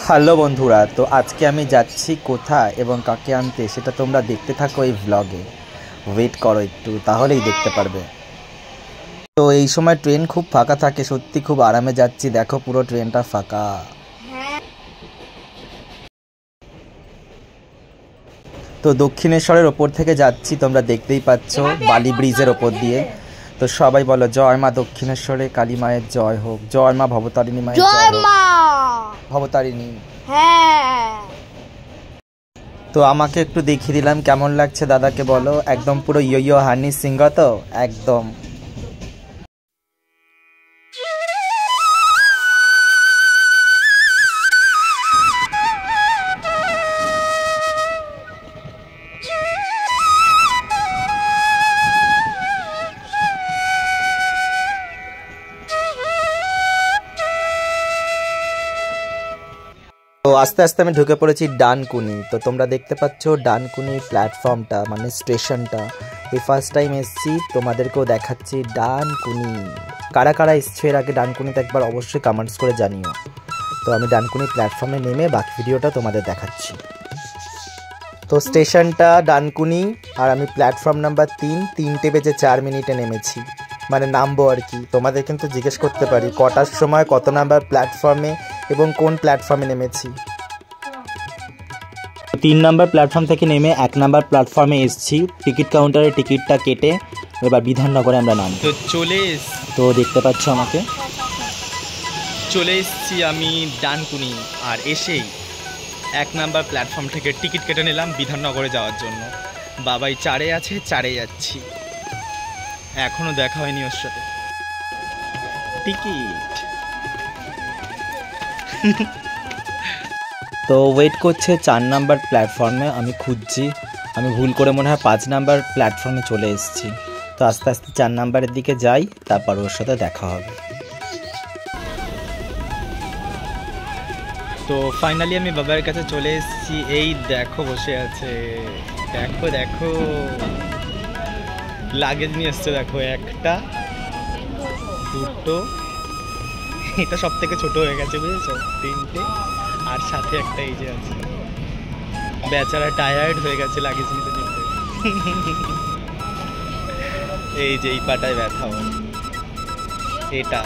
Hello বন্ধুরা, তো আজকে আমি যাচ্ছি কোথায় এবং কাকে আনতে সেটা তোমরা দেখতে থাকো এই ভ্লগে। ওয়েট করো একটু, তাহলেই দেখতে পারবে। তো এই সময় ট্রেন খুব ফাঁকা থাকে, সত্যি খুব আরামে যাচ্ছি। দেখো পুরো ট্রেনটা ফাঁকা। তো দক্ষিণেশ্বরের ওপর থেকে যাচ্ছি, তোমরা দেখতেই পাচ্ছ, বালি ব্রিজের ওপর দিয়ে। তো সবাই বলো জয় মা দক্ষিণেশ্বরে কালী মায়ের জয় হোক, জয় মা ভবতারিণী মায়ের জয় হোক। ভবতারিণী, হ্যাঁ। তো আমাকে একটু দেখিয়ে দিলাম কেমন লাগছে দাদাকে বলো। একদম পুরো ইয়ো হানি সিংহ তো একদম। তো আস্তে আস্তে আমি ঢুকে পড়েছি ডানকুনি। তো তোমরা দেখতে পাচ্ছ ডানকুনি প্ল্যাটফর্মটা, মানে স্টেশনটা। এই ফার্স্ট টাইম এসছি, তোমাদেরকেও দেখাচ্ছি ডানকুনি। কারা কারা এসছে এর আগে ডানকুনিতে একবার অবশ্যই কমেন্টস করে জানিও। তো আমি ডানকুনি প্ল্যাটফর্মে নেমে বাকি ভিডিওটা তোমাদের দেখাচ্ছি। তো স্টেশনটা ডানকুনি, আর আমি প্ল্যাটফর্ম নাম্বার 3 বেজে 4 মিনিটে নেমেছি, মানে নামবো আর কি। তোমাদের কিন্তু জিজ্ঞেস করতে পারি কটার সময় কত নাম্বার প্ল্যাটফর্মে এবং কোন প্ল্যাটফর্মে নেমেছি। 3 নাম্বার প্ল্যাটফর্ম থেকে নেমে 1 নাম্বার প্ল্যাটফর্মে এসেছি। টিকিট কাউন্টারে টিকিটটা কেটে এবার বিধাননগরে আমরা নাম। তো তো দেখতে পাচ্ছ আমাকে, চলে এসেছি আমি ডানকুনি। আর এসেই 1 নাম্বার প্ল্যাটফর্ম থেকে টিকিট কেটে নিলাম বিধাননগরে যাওয়ার জন্য। বাবাই 4-এ আছে, 4-এ যাচ্ছি। এখনও দেখা হয়নি ওর সাথে। টিকিট তো ওয়েট করছে 4 নাম্বার প্ল্যাটফর্মে। আমি খুঁজছি, আমি ভুল করে মনে হয় 5 নাম্বার প্ল্যাটফর্মে চলে এসেছি। তো আস্তে আস্তে 4 নাম্বারের দিকে যাই, তারপর ওর সাথে দেখা হবে। তো ফাইনালি আমি বাবার কাছে চলে এসেছি। এই দেখো বসে আছে, দেখো দেখো লাগেজ নিয়ে এসছে। দেখো, 1টা 2টো, এটা সব থেকে ছোট হয়ে গেছে বুঝেছো, 3টে, আর সাথে একটা এই যে আছে। বেচারা টায়ার্ড হয়ে গেছে লাগেজ নিতে নিতে। এই যে এই পাটায় ব্যথা হয়, এটা